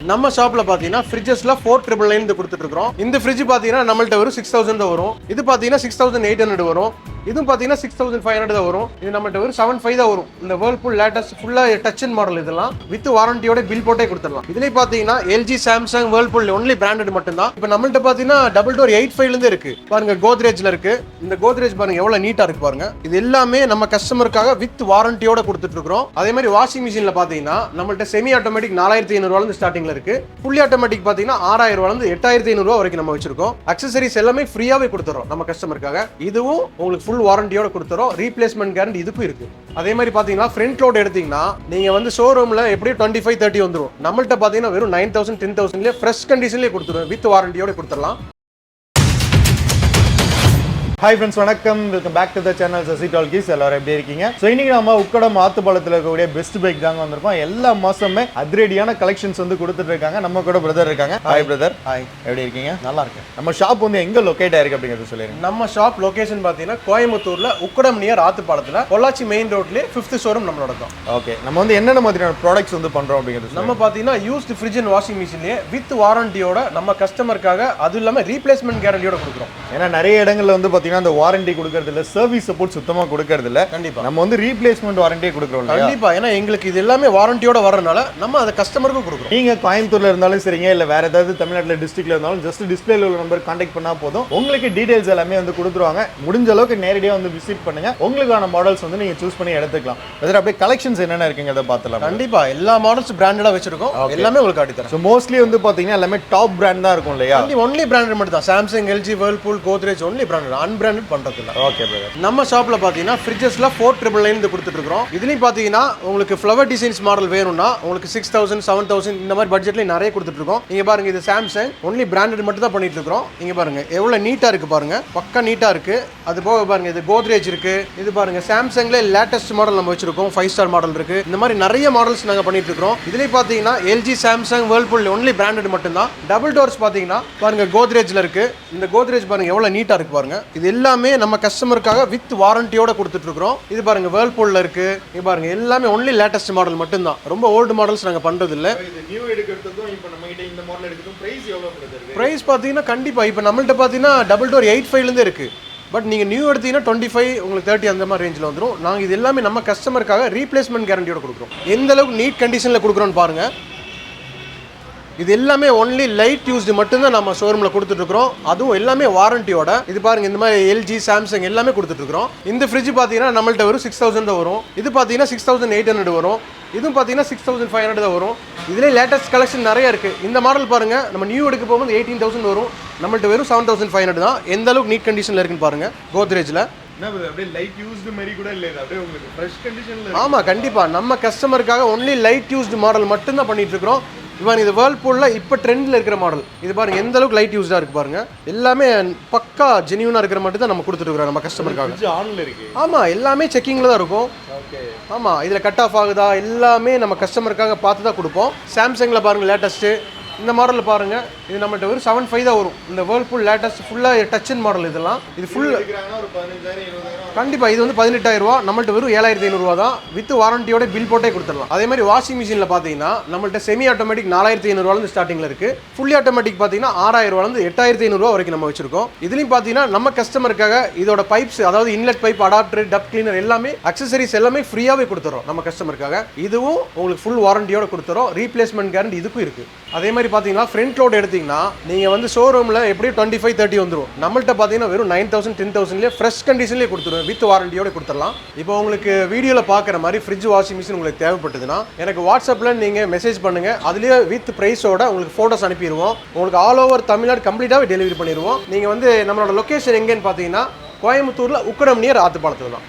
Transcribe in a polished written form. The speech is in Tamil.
நம்ம ஷாப்ல பாத்தீங்கன்னா ஃப்ரிட்ஜஸ்ல 4999 கொடுத்துட்டு இருக்கோம். இந்த ஃப்ரிட்ஜ் பாத்தீங்கன்னா நம்மள்ட்ட ஒரு 6000 தான் வரும். இது பாத்தீங்கன்னா 6800 வரும். இதுவும் பாத்தீங்கன்னா 6500 தான் வரும். இது நம்மள்ட்ட ஒரு 75 தான் வரும். இந்த வேர்ல்பூல் லேட்டஸ்ட் ஃபுல்லா டச் அண்ட் மாடல் இதெல்லாம் வித் வாரண்டியோட பில் போட்டே கொடுத்துடலாம். இதுலயே பாத்தீங்கன்னா LG, Samsung, Whirlpool only branded மட்டும் தான். இப்போ நம்மள்ட்ட பாத்தீங்கன்னா டபுள் டோர் 85 இருந்து இருக்கு பாருங்க. கோத்ரேஜ்ல இருக்கு. இந்த கோத்ரேஜ் பாருங்க எவ்வளவு நீட்டா இருக்கு பாருங்க. இது எல்லாமே நம்ம கஸ்டமருக்காக வித் வாரண்டியோட கொடுத்துட்டு இருக்கோம். அதே மாதிரி வாஷிங் மிஷின்ல பாத்தீங்கன்னா நம்மள்ட்ட செமி ஆட்டோமேட்டிக் 4500 ரூபாயில இருந்து ஸ்டார்டிங்ல இருக்கு. ஃபுல்லி ஆட்டோமேட்டிக் பாத்தீங்கன்னா 6000 ரூபாயில இருந்து 8500 ரூபாய் வரைக்கும் நம்ம வச்சிருக்கோம். அக்சசரிஸ் எல்லாமே ஃப்ரீயாவே கொடுத்துறோம் நம்ம கஸ்டமருக்காக. இதுவும் உங்களுக்கு ஃபுல் வாரண்டியோட கொடுத்துறோம். ரீப்ளேஸ்மெண்ட் கேரண்டி இதுக்கும் இருக்கு. அதே மாதிரி பாத்தீங்கன்னா ஃப்ரண்ட் லோட் எடுத்தீங்கன்னா நீங்க வந்து ஷோரூம்ல எப்படியும் 25-30 வந்துரும். நம்மள்ட்ட பாத்தீங்கன்னா வெறும் 9000 10000 ஃப்ரெஷ் கண்டிஷன்லயே கொடுத்துருவோம். வித் வாரண்டியோட கொடுத்துடலாம். ஹாய் ஃப்ரெண்ட்ஸ், வணக்கம். Welcome back to the channel Sasi Talkies. எல்லாரும் எப்படி இருக்கீங்க? ஸோ இன்னைக்கு நம்ம உக்கடம் ஆத்துப்பாலத்தில் இருக்கக்கூடிய பெஸ்ட் பைக் தாங்க வந்திருக்கோம். எல்லா மாசமே அதிரடியான கலெக்ஷன்ஸ் வந்து கொடுத்துட்டு இருக்காங்க. நம்ம கூட பிரதர் இருக்காங்க. Hi brother. ஹாய், எப்படி இருக்கீங்க? நல்லா இருக்கு. நம்ம ஷாப் வந்து எங்க லொகேட் ஆயிருக்கு அப்படிங்கிறது சொல்லிருங்க. நம்ம ஷாப் லொகேஷன் பாத்தீங்கன்னா கோயம்புத்தூர்ல உக்கடம் நியர் ஆத்துப்பாலத்துல பொள்ளாச்சி மெயின் ரோட்லயே 5th ஷோரூம் நம்மளோட தான். ஓகே, நம்ம வந்து என்னென்ன மாதிரியான ப்ராடக்ட்ஸ் வந்து பண்றோம் அப்படிங்கிறது நம்ம பாத்தீங்கன்னா யூஸ்ட் ஃப்ரிட்ஜ் அண்ட் வாஷிங் மிஷின்லயே வித் வாரண்டியோட நம்ம கஸ்டமருக்காக, அது இல்லாம ரீப்ளேஸ்மெண்ட் கேரண்டியோட கொடுக்குறோம். ஏன்னா நிறைய இடங்கள்ல வந்து பாத்தீங்கன்னா அந்த வாரண்டி கொடுக்கறது இல்ல, சர்வீஸ் சப்போர்ட் சுத்தமா கொடுக்கறது இல்ல. கண்டிப்பா நம்ம வந்து ரீப்ளேஸ்மெண்ட் வாரண்டியே கொடுக்குறோம். கண்டிப்பா, ஏன்னா எங்களுக்கு இது எல்லாமே வாரண்டியோட வரனால நம்ம அதை கஸ்டமருக்கு கொடுக்குறோம். நீங்க கோயம்புத்தூர்ல இருந்தாலும் சரிங்க, இல்ல வேற ஏதாவது தமிழ்நாட்டுல டிஸ்ட்ரிக்ட்ல இருந்தாலும் ஜஸ்ட் டிஸ்பிளேல உள்ள நம்பர் கான்டாக்ட் பண்ணா போதும். உங்களுக்கு டீடைல்ஸ் எல்லாமே வந்து கொடுத்துருவாங்க. முடிஞ்ச அளவுக்கு நேரடியா வந்து விசிட் பண்ணுங்க. உங்களுக்கான மாடல்ஸ் வந்து நீங்க சூஸ் பண்ணி எடுத்துக்கலாம். வெதர் அப்படியே கலெக்ஷன்ஸ் என்னென்ன இருக்குங்க அதை பார்த்தலாம். கண்டிப்பா எல்லா மாடல்ஸ் பிராண்டடா வச்சிருக்கோம். எல்லாமே உங்களுக்கு காட்டி தரேன். ஸோ மோஸ்ட்லி வந்து பாத்தீங்கன்னா எல்லாமே டாப் பிராண்ட் தான் இருக்கும் இல்லையா? ஒன்லி பிராண்டட் மட்டும் தான். Samsung, LG, Whirlpool, Godrej only branded. Unbranded பண்றது இல்ல. Okay brother. நம்ம ஷாப்ல பாத்தீங்கன்னா ஃப்ரிட்ஜஸ்ல 4999 கொடுத்துட்டு இருக்கோம். இதுலயும் பாத்தீங்கன்னா உங்களுக்கு ஃப்ளவர் டிசைன்ஸ் மாடல் வேணும்னா உங்களுக்கு 6000 7000 இந்த மாதிரி பட்ஜெட்ல நிறைய கொடுத்துட்டு இருக்கோம். நீங்க பாருங்க, இது சாம்சங் ஒன்லி பிராண்டட் மட்டும் தான் பண்ணிட்டு இருக்கோம். நீங்க பாருங்க எவ்வளவு நீட்டா இருக்கு பாருங்க. பக்கா நீட்டா இருக்கு. அது போக பாருங்க, இது கோத்ரேஜ் இருக்கு. இது பாருங்க சாம்சங்ல லேட்டஸ்ட் மாடல் நம்ம வச்சிருக்கோம். 5 ஸ்டார் மாடல் இருக்கு. இந்த மாதிரி நிறைய மாடல்ஸ் நாங்க பண்ணிட்டு இருக்கோம். இதுலயும் பாத்தீங்கன்னா LG, Samsung, Whirlpool only branded மட்டும் தான். டபுள் டோர்ஸ் பாத்தீங்கன்னா பாருங்க கோத்ரேஜ்ல இருக்கு. இந்த கோத்ரேஜ் பாருங்க எவ்வளவு நீட்டா இருக்கு பாருங்க. இது எல்லாமே நம்ம கஸ்டமருக்காக வித் வாரண்டியோட கொடுத்துட்டு இருக்கோம். இது பாருங்க வேர்ல்பூல்ல இருக்கு. இது பாருங்க எல்லாமே ஒன்லி லேட்டஸ்ட் மாடல் மட்டும் தான். ரொம்ப ஓல்டு மாடல்ஸ் நாங்க பண்றது இல்ல. இது நியூ எடுக்கிறதுக்கும் இப்போ நம்ம கிட்ட இந்த மாடல் எடுக்கிறதும் பிரைஸ் எவ்வளவு பிரதர்? பிரைஸ் பாத்தீங்கன்னா கண்டிப்பா இப்போ நம்மள்ட்ட பாத்தீங்கன்னா டபுள் டோர் 85 இருந்து இருக்கு. பட் நீங்க நியூ எடுத்தீங்கன்னா 25 உங்களுக்கு 30 அந்த மாதிரி ரேஞ்சில் வந்துடும். நாங்க இது எல்லாமே நம்ம கஸ்டமருக்காக ரீப்ளேஸ்மெண்ட் கேரண்டியோட கொடுக்குறோம். எந்த அளவுக்கு நீட் கண்டிஷன்ல கொடுக்குறோம்னு பாருங்க. இது எல்லாமே ஒன்லி லைட் யூஸ்டு மட்டும்தான் நம்ம ஷோரூமில் கொடுத்துட்டு இருக்கிறோம். அதுவும் எல்லாமே வாரண்டியோட. இது பாருங்க, இந்த மாதிரி எல்ஜி, சாம்சங் எல்லாமே கொடுத்துட்டு இருக்கிறோம். இந்த ஃப்ரிட்ஜ் பார்த்தீங்கன்னா நம்மள்ட்ட வரும் 6000 தான் வரும். இது பார்த்தீங்கன்னா 6800 வரும். இதுவும் பார்த்தீங்கன்னா 6500 தான் வரும். இதுலேயே லேட்டஸ்ட் கலெக்ஷன் நிறைய இருக்கு. இந்த மாடல் பாருங்க, நம்ம நியூ எடுக்க போகும்போது 18000 வரும். நம்மள்ட்ட வெறும் 7500 தான். எந்த அளவுக்கு நீட் கண்டிஷனில் இருக்குன்னு பாருங்க. கோத்ரேஜில் ஆமா, கண்டிப்பா நம்ம கஸ்டமருக்காக ஒன்லி லைட் யூஸ்டு மாடல் மட்டும் தான் பண்ணிட்டு இருக்கிறோம். இவன் இது வேர்ல்பூல்ல இப்போ ட்ரெண்ட்ல இருக்கிற மாடல். இது பாருங்க எந்த அளவுக்கு லைட் யூஸ்டா இருக்கு பாருங்க. எல்லாமே பக்கா ஜெனியூனா இருக்கிற மட்டும் தான் நம்ம கொடுத்துட்டு இருக்கோம் நம்ம கஸ்டமருக்காக. ஆன்ல இருக்கு. ஆமா, எல்லாமே செக்கிங்ல தான் இருக்கும். ஓகே. ஆமா, இதுல கட் ஆஃப் ஆகுதா எல்லாமே நம்ம கஸ்டமருக்காக பார்த்து தான் கொடுப்போம். சாம்சங்ல பாருங்க லேட்டஸ்ட் இந்த மாடல் பாருங்க. இது நம்மள்ட்ட ஒரு 75 தான் வரும். இந்த வேர்ல்பூல் லேட்டஸ்ட் ஃபுல்லா டச் அண்ட் மாடல் இதெல்லாம். இது ஃபுல் கண்டிப்பா இது வந்து 18000 ரூபா. நம்மள்ட்ட வெறும் 7500 ரூபா தான். வித் வாரண்டியோட பில் போட்டே கொடுத்துடலாம். அதே மாதிரி வாஷிங் மிஷின்ல பாத்தீங்கன்னா நம்மள்ட்ட செமி ஆட்டோமேட்டிக் 4500 ரூபாயில இருந்து ஸ்டார்டிங்ல இருக்கு. ஃபுல்லி ஆட்டோமேட்டிக் பாத்தீங்கன்னா 6000 ரூபாயில இருந்து 8500 ரூபா வரைக்கும் நம்ம வச்சிருக்கோம். இதுலயும் பாத்தீங்கன்னா நம்ம கஸ்டமருக்காக இதோட பைப்ஸ், அதாவது inlet pipe, adapter, tub cleaner எல்லாமே அக்சசரிஸ் எல்லாமே ஃப்ரீயாவே கொடுத்துறோம் நம்ம கஸ்டமருக்காக. இதுவும் உங்களுக்கு ஃபுல் வாரண்டியோட கொடுத்துறோம். ரீப்ளேஸ்மெண்ட் கேரண்டி இதுக்கும் இருக்கு. அதே மாதிரி பாத்தீங்கன்னா ஃப்ரண்ட் லோட் எடுத்தீங்கன்னா நீங்க வந்து ஷோரூம்ல எப்படியும் 25-30 வந்துரும். நம்மள்ட்ட பாத்தீங்கன்னா வெறும் 9000 10000 ஃப்ரெஷ் கண்டிஷன்லயே கொடுத்துருவோம். வித் வாரண்டியோட கொடுத்துடலாம். இப்போ உங்களுக்கு வீடியோல பாக்குற மாதிரி ஃப்ரிட்ஜ், வாஷிங் மிஷின் உங்களுக்கு தேவைப்பட்டதுன்னா எனக்கு வாட்ஸ்அப்ல நீங்க மெசேஜ் பண்ணுங்க. அதுலயே வித் பிரைஸோட உங்களுக்கு போட்டோஸ் அனுப்பிடுவோம். உங்களுக்கு ஆல் ஓவர் தமிழ்நாடு கம்ப்ளீட்டாவே டெலிவரி பண்ணிடுவோம். நீங்க வந்து நம்மளோட லொகேஷன் எங்கன்னு பாத்தீங்கன்னா கோயம்புத்தூர்ல உக்கடம் நியர் ஆத்துப்பாலத்துல தான்.